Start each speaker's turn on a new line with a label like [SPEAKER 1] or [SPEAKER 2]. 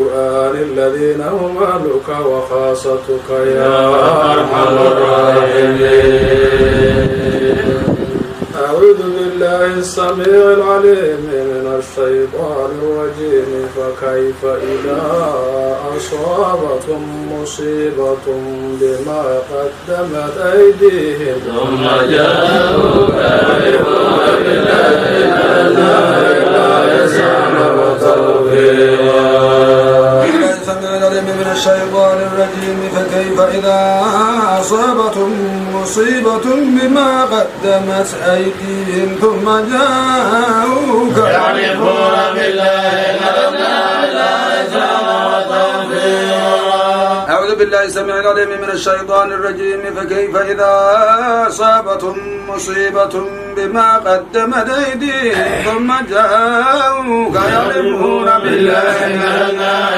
[SPEAKER 1] القرآن الذين هم أهلك وخاصتك يا أرحم الراحمين. أعوذ بالله السميع العليم من الشيطان الرجيم. فكيف إذا أصابتهم مصيبة بما قدمت أيديهم ثم جاءوك يحلفون بالله إننا إلا إحسانا وتوفيقا. من الشيطان الرجيم. فكيف إذا أصابتهم مصيبة بما قدمت أيديهم ثم جاءوك يحلفون بالله إننا إلا إحسانا وتوفيقا. أعوذ بالله السميع العليم من الشيطان الرجيم. فكيف إذا أصابتهم مصيبة بما قدمت أيديهم ثم جاءوك يحلفون بالله إننا